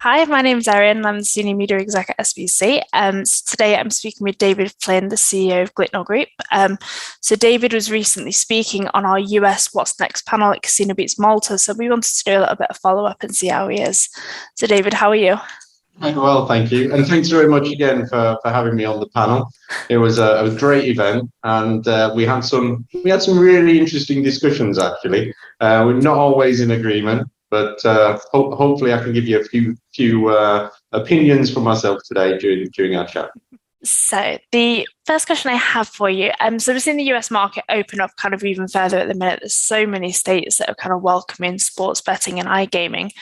Hi, my name's Erin. I'm the Senior Media Exec at SBC. Today I'm speaking with David Flynn, the CEO of Glitnor Group. So David was recently speaking on our US What's Next panel at Casino Beats Malta. So we wanted to do a little bit of follow-up and see how he is. So David, how are you? Well, thank you. And thanks very much again for having me on the panel. It was a great event, and we had some really interesting discussions actually. We're not always in agreement, but hopefully I can give you a few opinions for myself today during our chat. So the first question I have for you, so we've seen the US market open up kind of even further at the minute. There's so many states that are kind of welcoming sports betting and iGaming.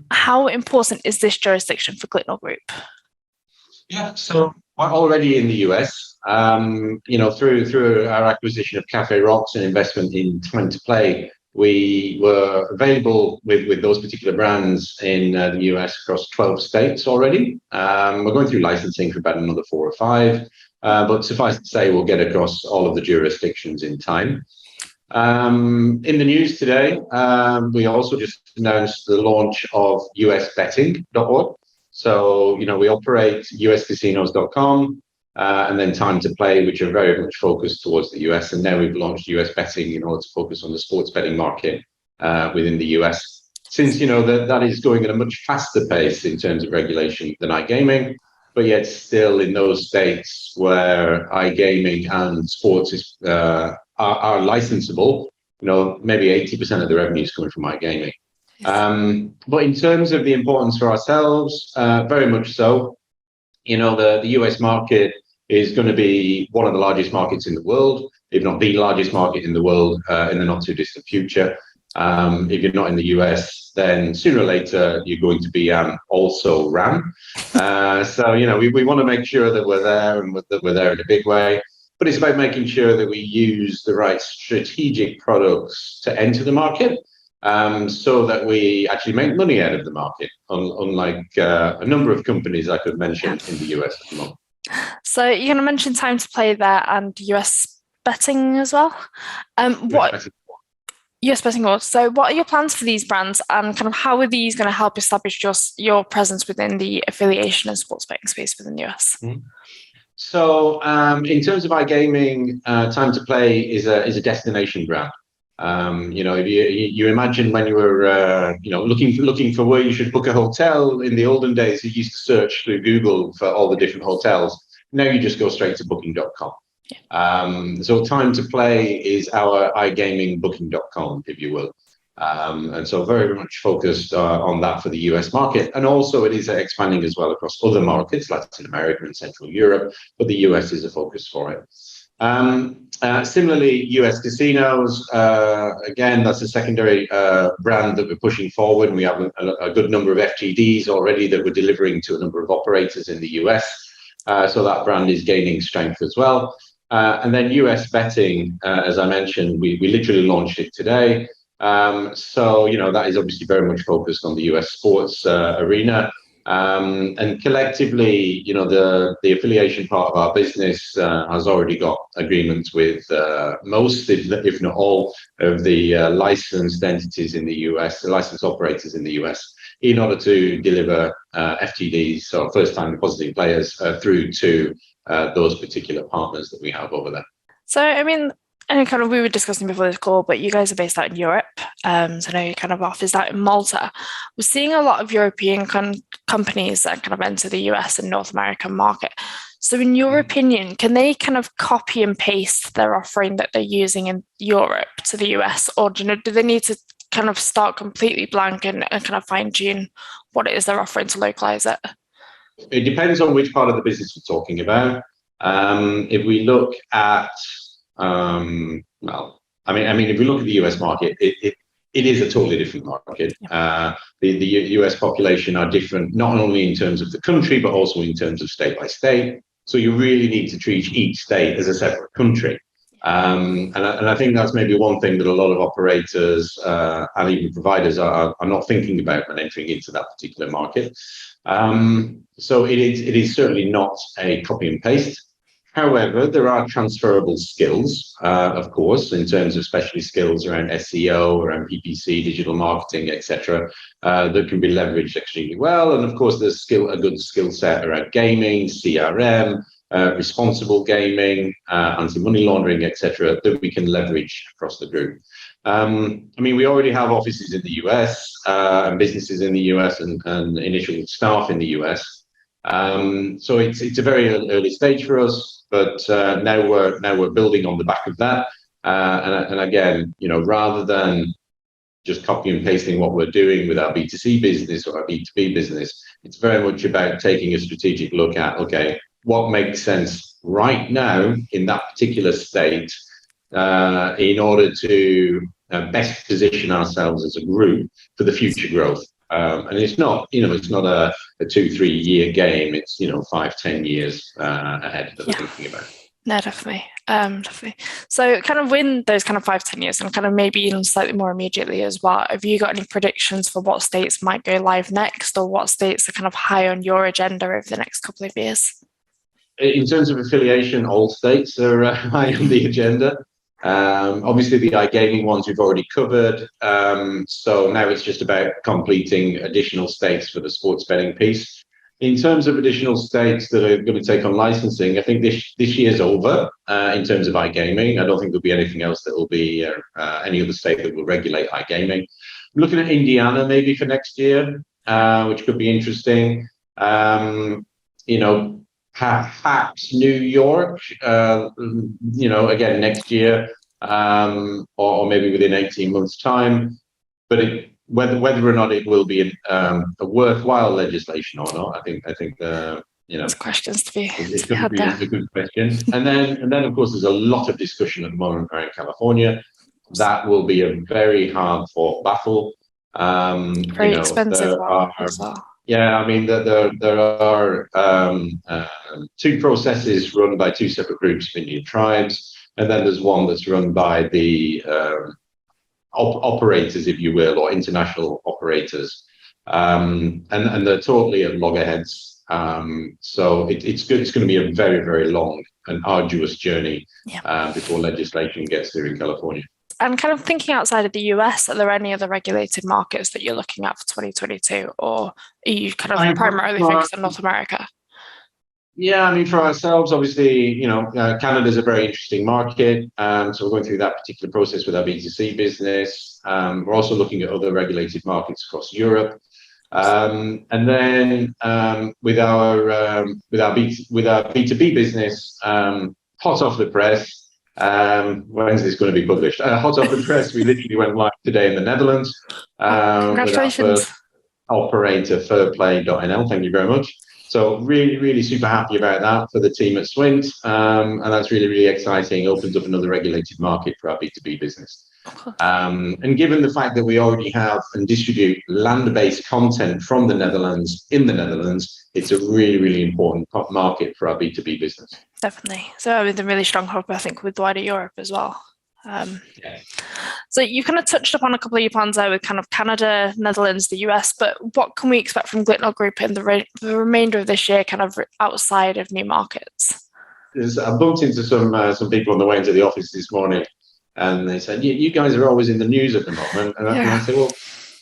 How important is this jurisdiction for Glitnor Group? Yeah, so we're already in the US. Through our acquisition of Cafe Rocks and investment in Time to Play, we were available with those particular brands in the US across 12 states already. We're going through licensing for about another 4 or 5, but suffice to say, we'll get across all of the jurisdictions in time. In the news today, we also just announced the launch of usbetting.org. So, we operate uscasinos.com and then Time to Play, which are very much focused towards the US. And now we've launched US betting in order to focus on the sports betting market within the US. Since, that is going at a much faster pace in terms of regulation than iGaming, but yet still in those states where iGaming and sports are licensable, maybe 80% of the revenue is coming from iGaming. But in terms of the importance for ourselves, very much so. The US market is going to be one of the largest markets in the world, if not the largest market in the world in the not too distant future. If you're not in the US, then sooner or later you're going to be also RAM. We want to make sure that we're there and that we're there in a big way. But it's about making sure that we use the right strategic products to enter the market. So that we actually make money out of the market, unlike a number of companies I could mention in the US at the moment. So you're going to mention Time to Play there and US betting as well. US betting was. So what are your plans for these brands and kind of how are these going to help establish your presence within the affiliation and sports betting space within the US? Mm-hmm. So in terms of iGaming, Time to Play is a destination brand. If you imagine when you were, looking for where you should book a hotel in the olden days, you used to search through Google for all the different hotels. Now you just go straight to booking.com. So Time to Play is our iGaming booking.com, if you will. And so very much focused on that for the US market. And also it is expanding as well across other markets, Latin America and Central Europe, but the US is a focus for it. Similarly, US casinos, again, that's a secondary brand that we're pushing forward. We have a good number of FTDs already that we're delivering to a number of operators in the US. So that brand is gaining strength as well. And then US betting, as I mentioned, we literally launched it today. That is obviously very much focused on the US sports arena. And collectively, the affiliation part of our business has already got agreements with most, if not all, of the licensed entities in the US, the licensed operators in the US, in order to deliver FTDs, so first-time depositing players, through to those particular partners that we have over there. So, and kind of we were discussing before this call, but you guys are based out in Europe. So I know you kind of office out in Malta. We're seeing a lot of European companies that kind of enter the US and North American market. So in your opinion, can they kind of copy and paste their offering that they're using in Europe to the US? Or do they need to kind of start completely blank and kind of fine tune what it is they're offering to localize it? It depends on which part of the business we're talking about. If we look at if we look at the US market, it is a totally different market. The US population are different, not only in terms of the country, but also in terms of state by state. So you really need to treat each state as a separate country. And I think that's maybe one thing that a lot of operators and even providers are not thinking about when entering into that particular market. So it is certainly not a copy and paste. However, there are transferable skills, of course, in terms of specialist skills around SEO, around PPC, digital marketing, etc., that can be leveraged extremely well. And of course, there's a good skill set around gaming, CRM, responsible gaming, anti-money laundering, etc., that we can leverage across the group. We already have offices in the US and businesses in the US and initial staff in the US. So it's a very early stage for us, but now we're building on the back of that. And again, rather than just copy and pasting what we're doing with our B2C business or our B2B business, it's very much about taking a strategic look at, okay, what makes sense right now in that particular state in order to best position ourselves as a group for the future growth. And it's not a 2-3 year game. It's 5-10 years ahead that we're thinking about. No, definitely. Definitely. So kind of within those kind of 5-10 years and kind of maybe even slightly more immediately as well, have you got any predictions for what states might go live next, or what states are kind of high on your agenda over the next couple of years? In terms of affiliation, all states are high on the agenda. Obviously, the iGaming ones we've already covered. So now it's just about completing additional states for the sports betting piece. In terms of additional states that are going to take on licensing, I think this year's over in terms of iGaming. I don't think there'll be anything else that will be any other state that will regulate iGaming. I'm looking at Indiana maybe for next year, which could be interesting. Perhaps New York, again next year, or maybe within 18 months' time. But whether or not it will be a worthwhile legislation or not, I think There's questions to be it had could be there. a good question. And then of course there's a lot of discussion at the moment around California. That will be a very hard fought battle. Very expensive one as well. Yeah, there are 2 processes run by 2 separate groups of Indian tribes, and then there's one that's run by the operators, if you will, or international operators, and they're totally at loggerheads. So it's good. It's going to be a very, very long and arduous journey before legislation gets there in California. And kind of thinking outside of the US, are there any other regulated markets that you're looking at for 2022, or are you kind of primarily focused on North America? Yeah, for ourselves, obviously, Canada's a very interesting market. So we're going through that particular process with our B2C business. We're also looking at other regulated markets across Europe. And then with our B2B business, hot off the press. When's this going to be published? Hot off the press, we literally went live today in the Netherlands. Congratulations. With our first operator, fairplay.nl. Thank you very much. So really, really super happy about that for the team at Swint. And that's really, really exciting. Opens up another regulated market for our B2B business. And given the fact that we already have and distribute land-based content from the Netherlands in the Netherlands, it's a really, really important market for our B2B business. Definitely. So with a really strong hub, I think, with wider Europe as well. So you kind of touched upon a couple of your plans there with kind of Canada, Netherlands, the US, but what can we expect from Glitnor Group in the remainder of this year, kind of outside of new markets? I bumped into some people on the way into the office this morning, and they said, you guys are always in the news at the moment. And I said, well,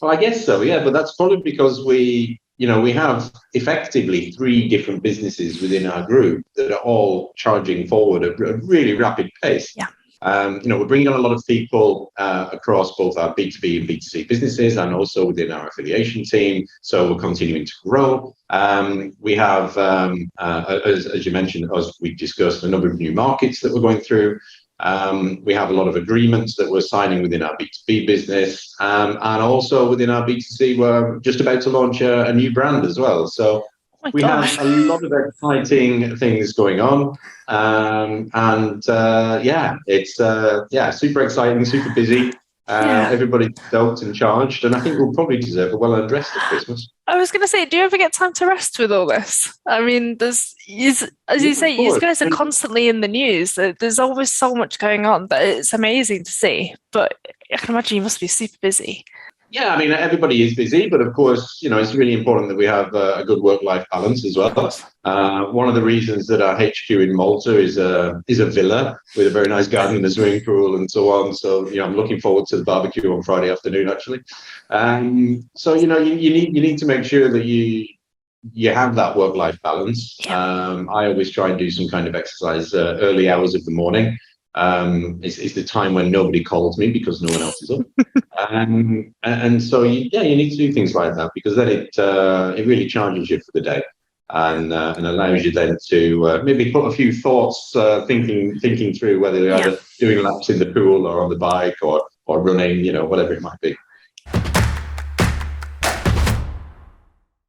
I guess so, yeah, but that's probably because we have effectively 3 different businesses within our group that are all charging forward at a really rapid pace. Yeah. We're bringing on a lot of people across both our B2B and B2C businesses, and also within our affiliation team. So we're continuing to grow. We have, as you mentioned, as we discussed, a number of new markets that we're going through. We have a lot of agreements that we're signing within our B2B business, and also within our B2C, we're just about to launch a new brand as well. So we have a lot of exciting things going on, it's super exciting, super busy. Everybody's stoked and charged, and I think we'll probably deserve a well-earned rest at Christmas. I was going to say, do you ever get time to rest with all this? As you say, you guys are constantly in the news. There's always so much going on that it's amazing to see, but I can imagine you must be super busy. Yeah, I mean, everybody is busy, but of course, it's really important that we have a good work-life balance as Of well. course. One of the reasons that our HQ in Malta is a villa with a very nice garden and a swimming pool and so on. So, I'm looking forward to the barbecue on Friday afternoon, actually. So, you need to make sure that you have that work-life balance. Yeah. I always try and do some kind of exercise early hours of the morning. It's the time when nobody calls me because no one else is up. And so you need to do things like that because then it really charges you for the day and allows you then to maybe put a few thoughts thinking through whether you're Yeah. either doing laps in the pool or on the bike or running, whatever it might be.